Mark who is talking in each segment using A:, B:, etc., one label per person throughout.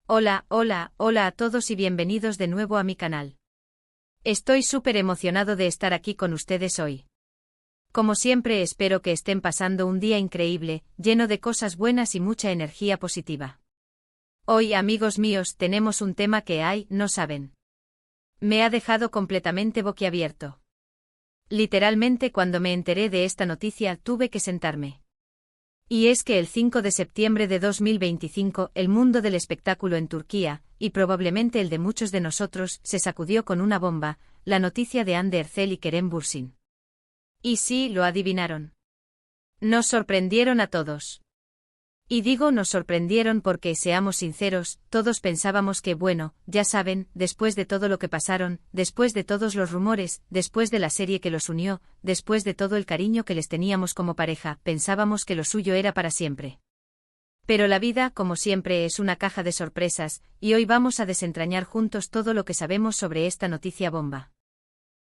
A: Hola, hola, hola a todos y bienvenidos de nuevo a mi canal. Estoy súper emocionado de estar aquí con ustedes hoy. Como siempre espero que estén pasando un día increíble, lleno de cosas buenas y mucha energía positiva. Hoy, amigos míos, tenemos un tema que no saben. Me ha dejado completamente boquiabierto. Literalmente cuando me enteré de esta noticia tuve que sentarme. Y es que el 5 de septiembre de 2025 el mundo del espectáculo en Turquía, y probablemente el de muchos de nosotros, se sacudió con una bomba, la noticia de Hande Erçel y Kerem Bürsin. Y sí, lo adivinaron. Nos sorprendieron a todos. Y digo nos sorprendieron porque, seamos sinceros, todos pensábamos que bueno, ya saben, después de todo lo que pasaron, después de todos los rumores, después de la serie que los unió, después de todo el cariño que les teníamos como pareja, pensábamos que lo suyo era para siempre. Pero la vida, como siempre, es una caja de sorpresas, y hoy vamos a desentrañar juntos todo lo que sabemos sobre esta noticia bomba.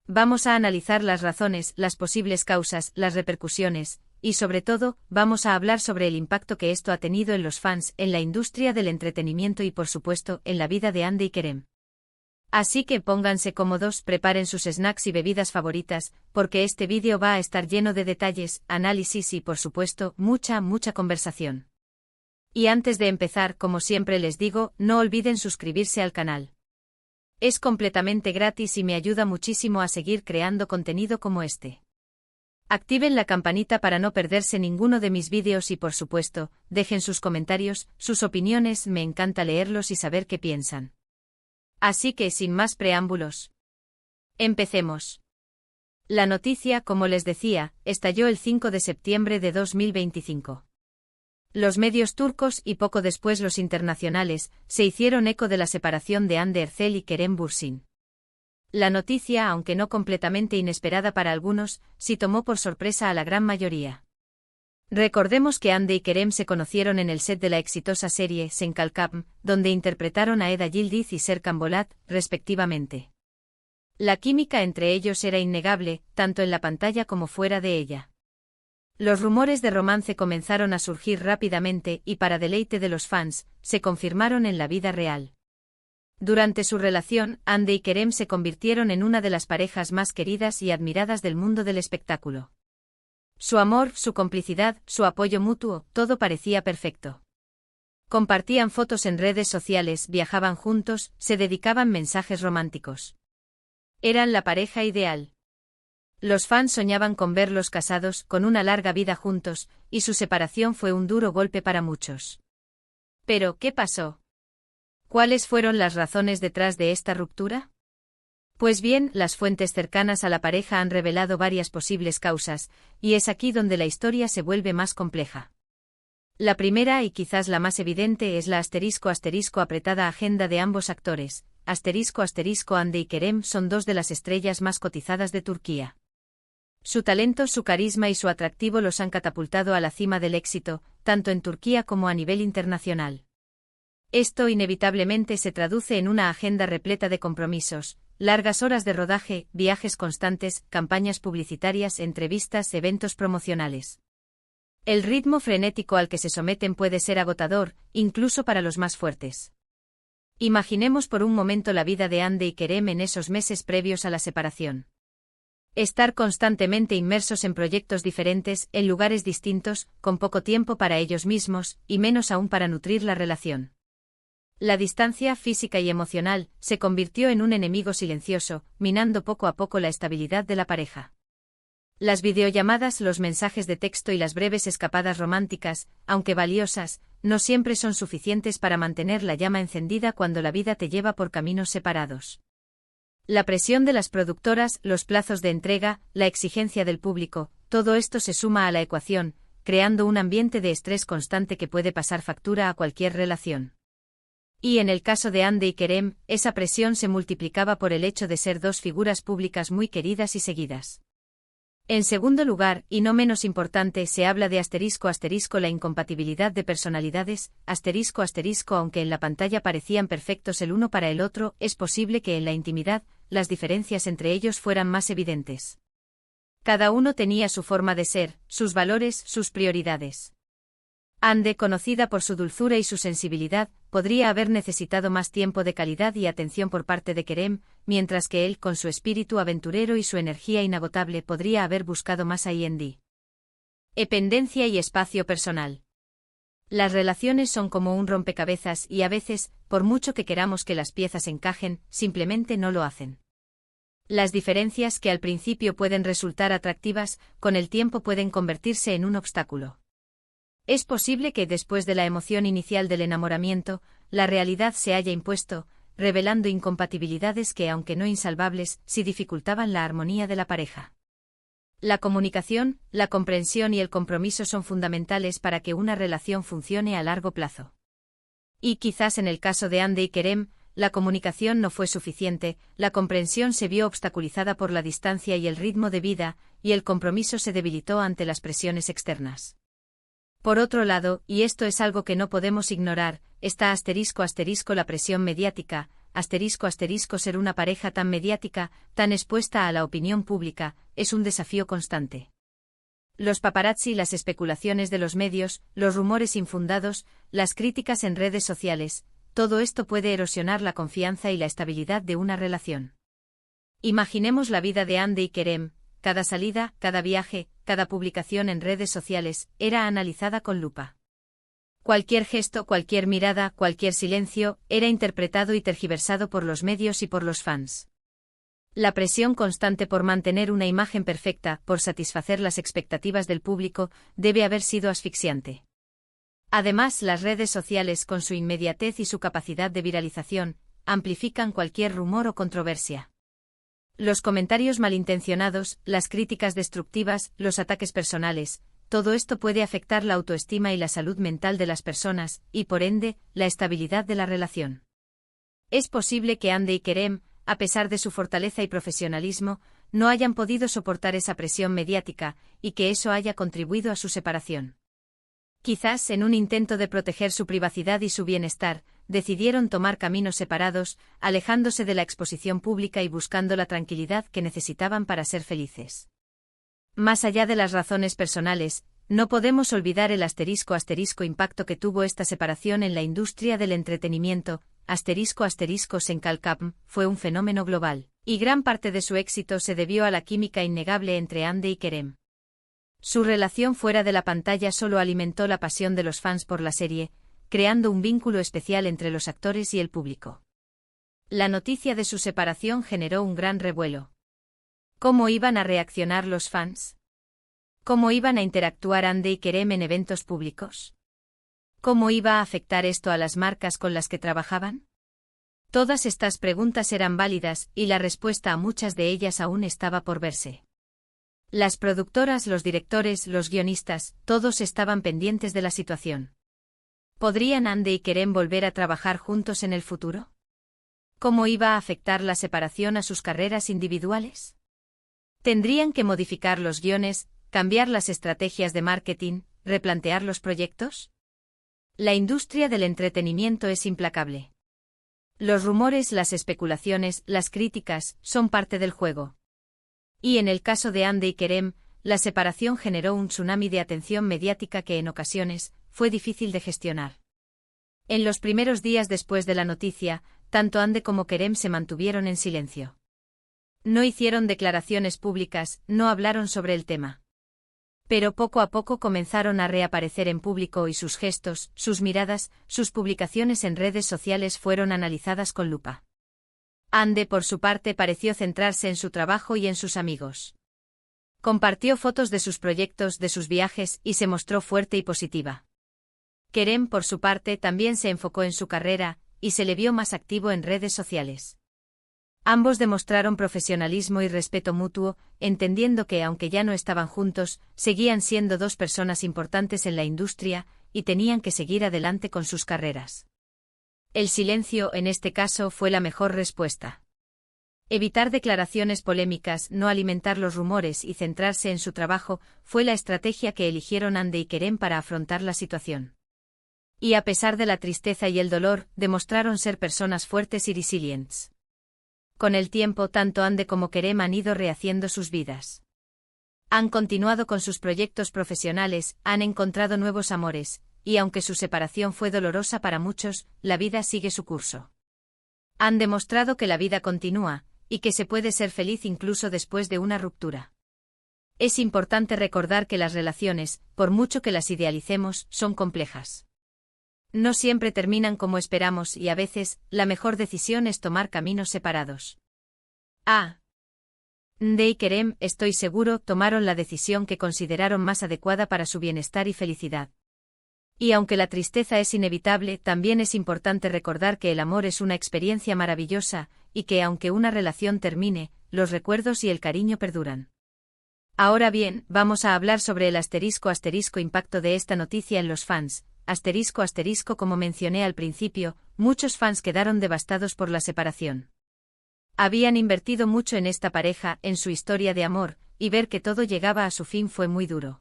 A: Vamos a analizar las razones, las posibles causas, las repercusiones, y sobre todo, vamos a hablar sobre el impacto que esto ha tenido en los fans, en la industria del entretenimiento y por supuesto, en la vida de Hande y Kerem. Así que pónganse cómodos, preparen sus snacks y bebidas favoritas, porque este vídeo va a estar lleno de detalles, análisis y por supuesto, mucha conversación. Y antes de empezar, como siempre les digo, no olviden suscribirse al canal. Es completamente gratis y me ayuda muchísimo a seguir creando contenido como este. Activen la campanita para no perderse ninguno de mis vídeos y por supuesto, dejen sus comentarios, sus opiniones, me encanta leerlos y saber qué piensan. Así que sin más preámbulos. Empecemos. La noticia, como les decía, estalló el 5 de septiembre de 2025. Los medios turcos y poco después los internacionales se hicieron eco de la separación de Hande Erçel y Kerem Bürsin. La noticia, aunque no completamente inesperada para algunos, sí tomó por sorpresa a la gran mayoría. Recordemos que Hande y Kerem se conocieron en el set de la exitosa serie Sen Kalkam, donde interpretaron a Eda Yildiz y Serkan Bolat, respectivamente. La química entre ellos era innegable, tanto en la pantalla como fuera de ella. Los rumores de romance comenzaron a surgir rápidamente y para deleite de los fans, se confirmaron en la vida real. Durante su relación, Hande y Kerem se convirtieron en una de las parejas más queridas y admiradas del mundo del espectáculo. Su amor, su complicidad, su apoyo mutuo, todo parecía perfecto. Compartían fotos en redes sociales, viajaban juntos, se dedicaban mensajes románticos. Eran la pareja ideal. Los fans soñaban con verlos casados, con una larga vida juntos, y su separación fue un duro golpe para muchos. Pero, ¿qué pasó? ¿Cuáles fueron las razones detrás de esta ruptura? Pues bien, las fuentes cercanas a la pareja han revelado varias posibles causas, y es aquí donde la historia se vuelve más compleja. La primera y quizás la más evidente es la ** apretada agenda de ambos actores. ** Hande y Kerem son dos de las estrellas más cotizadas de Turquía. Su talento, su carisma y su atractivo los han catapultado a la cima del éxito, tanto en Turquía como a nivel internacional. Esto inevitablemente se traduce en una agenda repleta de compromisos, largas horas de rodaje, viajes constantes, campañas publicitarias, entrevistas, eventos promocionales. El ritmo frenético al que se someten puede ser agotador, incluso para los más fuertes. Imaginemos por un momento la vida de Hande y Kerem en esos meses previos a la separación. Estar constantemente inmersos en proyectos diferentes, en lugares distintos, con poco tiempo para ellos mismos, y menos aún para nutrir la relación. La distancia física y emocional se convirtió en un enemigo silencioso, minando poco a poco la estabilidad de la pareja. Las videollamadas, los mensajes de texto y las breves escapadas románticas, aunque valiosas, no siempre son suficientes para mantener la llama encendida cuando la vida te lleva por caminos separados. La presión de las productoras, los plazos de entrega, la exigencia del público, todo esto se suma a la ecuación, creando un ambiente de estrés constante que puede pasar factura a cualquier relación. Y en el caso de Hande y Kerem, esa presión se multiplicaba por el hecho de ser dos figuras públicas muy queridas y seguidas. En segundo lugar, y no menos importante, se habla de ** la incompatibilidad de personalidades, ** aunque en la pantalla parecían perfectos el uno para el otro, es posible que en la intimidad, las diferencias entre ellos fueran más evidentes. Cada uno tenía su forma de ser, sus valores, sus prioridades. Hande, conocida por su dulzura y su sensibilidad, podría haber necesitado más tiempo de calidad y atención por parte de Kerem, mientras que él, con su espíritu aventurero y su energía inagotable, podría haber buscado más I&D. Dependencia y espacio personal. Las relaciones son como un rompecabezas y a veces, por mucho que queramos que las piezas encajen, simplemente no lo hacen. Las diferencias que al principio pueden resultar atractivas, con el tiempo pueden convertirse en un obstáculo. Es posible que después de la emoción inicial del enamoramiento, la realidad se haya impuesto, revelando incompatibilidades que, aunque no insalvables, sí dificultaban la armonía de la pareja. La comunicación, la comprensión y el compromiso son fundamentales para que una relación funcione a largo plazo. Y quizás en el caso de Hande y Kerem, la comunicación no fue suficiente, la comprensión se vio obstaculizada por la distancia y el ritmo de vida, y el compromiso se debilitó ante las presiones externas. Por otro lado, y esto es algo que no podemos ignorar, está ** la presión mediática, ** ser una pareja tan mediática, tan expuesta a la opinión pública, es un desafío constante. Los paparazzi, las especulaciones de los medios, los rumores infundados, las críticas en redes sociales, todo esto puede erosionar la confianza y la estabilidad de una relación. Imaginemos la vida de Hande y Kerem. Cada salida, cada viaje, cada publicación en redes sociales, era analizada con lupa. Cualquier gesto, cualquier mirada, cualquier silencio, era interpretado y tergiversado por los medios y por los fans. La presión constante por mantener una imagen perfecta, por satisfacer las expectativas del público, debe haber sido asfixiante. Además, las redes sociales, con su inmediatez y su capacidad de viralización, amplifican cualquier rumor o controversia. Los comentarios malintencionados, las críticas destructivas, los ataques personales, todo esto puede afectar la autoestima y la salud mental de las personas, y por ende, la estabilidad de la relación. Es posible que Hande y Kerem, a pesar de su fortaleza y profesionalismo, no hayan podido soportar esa presión mediática, y que eso haya contribuido a su separación. Quizás, en un intento de proteger su privacidad y su bienestar, decidieron tomar caminos separados, alejándose de la exposición pública y buscando la tranquilidad que necesitaban para ser felices. Más allá de las razones personales, no podemos olvidar el ** impacto que tuvo esta separación en la industria del entretenimiento. ** Senkalkapm fue un fenómeno global, y gran parte de su éxito se debió a la química innegable entre Hande y Kerem. Su relación fuera de la pantalla solo alimentó la pasión de los fans por la serie, creando un vínculo especial entre los actores y el público. La noticia de su separación generó un gran revuelo. ¿Cómo iban a reaccionar los fans? ¿Cómo iban a interactuar Hande y Kerem en eventos públicos? ¿Cómo iba a afectar esto a las marcas con las que trabajaban? Todas estas preguntas eran válidas, y la respuesta a muchas de ellas aún estaba por verse. Las productoras, los directores, los guionistas, todos estaban pendientes de la situación. ¿Podrían Hande y Kerem volver a trabajar juntos en el futuro? ¿Cómo iba a afectar la separación a sus carreras individuales? ¿Tendrían que modificar los guiones, cambiar las estrategias de marketing, replantear los proyectos? La industria del entretenimiento es implacable. Los rumores, las especulaciones, las críticas, son parte del juego. Y en el caso de Hande y Kerem, la separación generó un tsunami de atención mediática que en ocasiones fue difícil de gestionar. En los primeros días después de la noticia, tanto Hande como Kerem se mantuvieron en silencio. No hicieron declaraciones públicas, no hablaron sobre el tema. Pero poco a poco comenzaron a reaparecer en público y sus gestos, sus miradas, sus publicaciones en redes sociales fueron analizadas con lupa. Hande, por su parte, pareció centrarse en su trabajo y en sus amigos. Compartió fotos de sus proyectos, de sus viajes, y se mostró fuerte y positiva. Kerem, por su parte, también se enfocó en su carrera, y se le vio más activo en redes sociales. Ambos demostraron profesionalismo y respeto mutuo, entendiendo que, aunque ya no estaban juntos, seguían siendo dos personas importantes en la industria, y tenían que seguir adelante con sus carreras. El silencio, en este caso, fue la mejor respuesta. Evitar declaraciones polémicas, no alimentar los rumores y centrarse en su trabajo, fue la estrategia que eligieron Hande y Kerem para afrontar la situación. Y a pesar de la tristeza y el dolor, demostraron ser personas fuertes y resilientes. Con el tiempo, tanto Hande como Kerem han ido rehaciendo sus vidas. Han continuado con sus proyectos profesionales, han encontrado nuevos amores, y aunque su separación fue dolorosa para muchos, la vida sigue su curso. Han demostrado que la vida continúa, y que se puede ser feliz incluso después de una ruptura. Es importante recordar que las relaciones, por mucho que las idealicemos, son complejas. No siempre terminan como esperamos y a veces, la mejor decisión es tomar caminos separados. Hande y Kerem, estoy seguro, tomaron la decisión que consideraron más adecuada para su bienestar y felicidad. Y aunque la tristeza es inevitable, también es importante recordar que el amor es una experiencia maravillosa, y que aunque una relación termine, los recuerdos y el cariño perduran. Ahora bien, vamos a hablar sobre el ** impacto de esta noticia en los fans. ** Como mencioné al principio, muchos fans quedaron devastados por la separación. Habían invertido mucho en esta pareja, en su historia de amor, y ver que todo llegaba a su fin fue muy duro.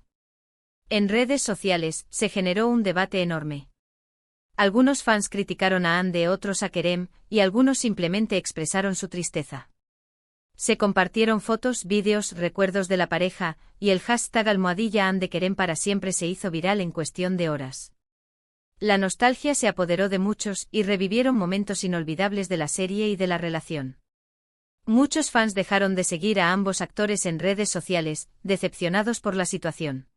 A: En redes sociales, se generó un debate enorme. Algunos fans criticaron a Hande, otros a Kerem, y algunos simplemente expresaron su tristeza. Se compartieron fotos, vídeos, recuerdos de la pareja, y el hashtag #HandeKerem para siempre se hizo viral en cuestión de horas. La nostalgia se apoderó de muchos, y revivieron momentos inolvidables de la serie y de la relación. Muchos fans dejaron de seguir a ambos actores en redes sociales, decepcionados por la situación.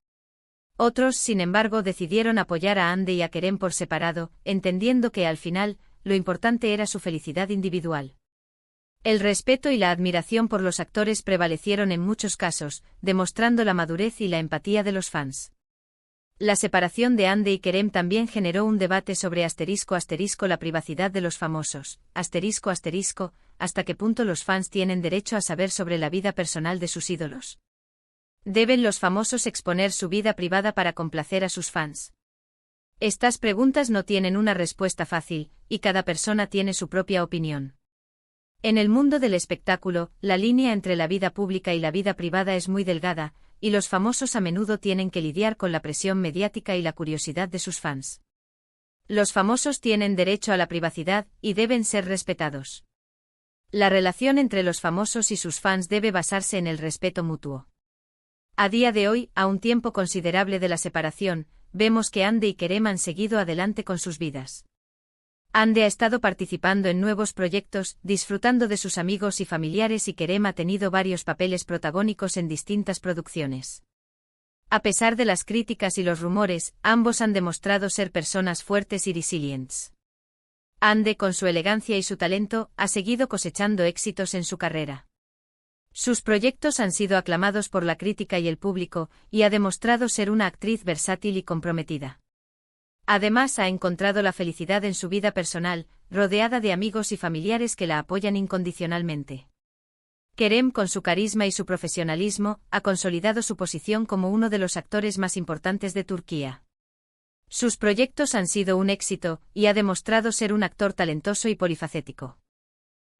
A: Otros, sin embargo, decidieron apoyar a Hande y a Kerem por separado, entendiendo que al final, lo importante era su felicidad individual. El respeto y la admiración por los actores prevalecieron en muchos casos, demostrando la madurez y la empatía de los fans. La separación de Hande y Kerem también generó un debate sobre ** la privacidad de los famosos, ** hasta qué punto los fans tienen derecho a saber sobre la vida personal de sus ídolos. ¿Deben los famosos exponer su vida privada para complacer a sus fans? Estas preguntas no tienen una respuesta fácil, y cada persona tiene su propia opinión. En el mundo del espectáculo, la línea entre la vida pública y la vida privada es muy delgada, y los famosos a menudo tienen que lidiar con la presión mediática y la curiosidad de sus fans. Los famosos tienen derecho a la privacidad, y deben ser respetados. La relación entre los famosos y sus fans debe basarse en el respeto mutuo. A día de hoy, a un tiempo considerable de la separación, vemos que Hande y Kerem han seguido adelante con sus vidas. Hande ha estado participando en nuevos proyectos, disfrutando de sus amigos y familiares, y Kerem ha tenido varios papeles protagónicos en distintas producciones. A pesar de las críticas y los rumores, ambos han demostrado ser personas fuertes y resilientes. Hande, con su elegancia y su talento, ha seguido cosechando éxitos en su carrera. Sus proyectos han sido aclamados por la crítica y el público, y ha demostrado ser una actriz versátil y comprometida. Además, ha encontrado la felicidad en su vida personal, rodeada de amigos y familiares que la apoyan incondicionalmente. Kerem, con su carisma y su profesionalismo, ha consolidado su posición como uno de los actores más importantes de Turquía. Sus proyectos han sido un éxito, y ha demostrado ser un actor talentoso y polifacético.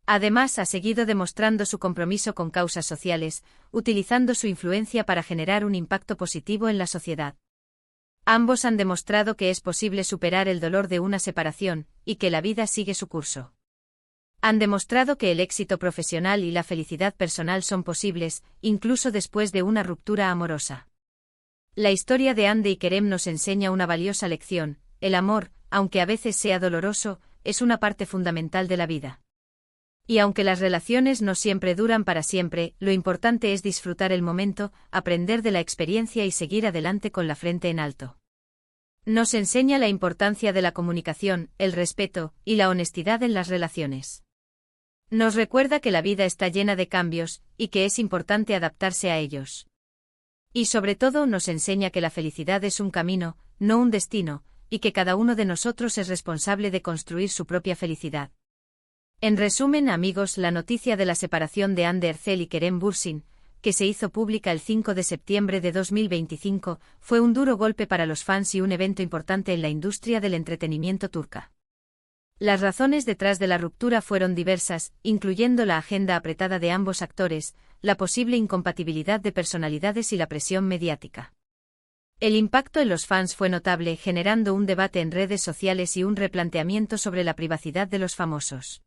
A: Además, ha seguido demostrando su compromiso con causas sociales, utilizando su influencia para generar un impacto positivo en la sociedad. Ambos han demostrado que es posible superar el dolor de una separación, y que la vida sigue su curso. Han demostrado que el éxito profesional y la felicidad personal son posibles, incluso después de una ruptura amorosa. La historia de Hande y Kerem nos enseña una valiosa lección: el amor, aunque a veces sea doloroso, es una parte fundamental de la vida. Y aunque las relaciones no siempre duran para siempre, lo importante es disfrutar el momento, aprender de la experiencia y seguir adelante con la frente en alto. Nos enseña la importancia de la comunicación, el respeto y la honestidad en las relaciones. Nos recuerda que la vida está llena de cambios, y que es importante adaptarse a ellos. Y sobre todo nos enseña que la felicidad es un camino, no un destino, y que cada uno de nosotros es responsable de construir su propia felicidad. En resumen, amigos, la noticia de la separación de Hande Erçel y Kerem Bürsin, que se hizo pública el 5 de septiembre de 2025, fue un duro golpe para los fans y un evento importante en la industria del entretenimiento turca. Las razones detrás de la ruptura fueron diversas, incluyendo la agenda apretada de ambos actores, la posible incompatibilidad de personalidades y la presión mediática. El impacto en los fans fue notable, generando un debate en redes sociales y un replanteamiento sobre la privacidad de los famosos.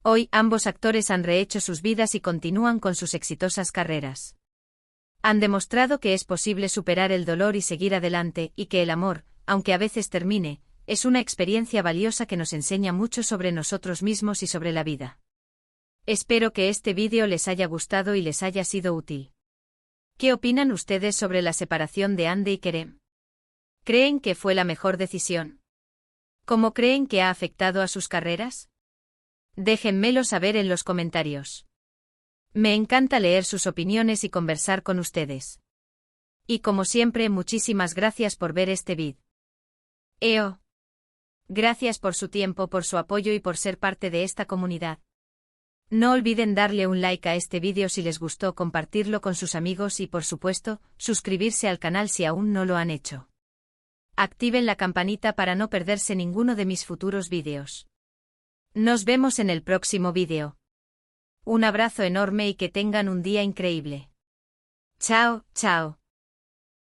A: Hoy, ambos actores han rehecho sus vidas y continúan con sus exitosas carreras. Han demostrado que es posible superar el dolor y seguir adelante, y que el amor, aunque a veces termine, es una experiencia valiosa que nos enseña mucho sobre nosotros mismos y sobre la vida. Espero que este vídeo les haya gustado y les haya sido útil. ¿Qué opinan ustedes sobre la separación de Hande y Kerem? ¿Creen que fue la mejor decisión? ¿Cómo creen que ha afectado a sus carreras? Déjenmelo saber en los comentarios. Me encanta leer sus opiniones y conversar con ustedes. Y como siempre, muchísimas gracias por ver este vídeo. Gracias por su tiempo, por su apoyo y por ser parte de esta comunidad. No olviden darle un like a este vídeo si les gustó, compartirlo con sus amigos y, por supuesto, suscribirse al canal si aún no lo han hecho. Activen la campanita para no perderse ninguno de mis futuros vídeos. Nos vemos en el próximo vídeo. Un abrazo enorme y que tengan un día increíble. Chao, chao.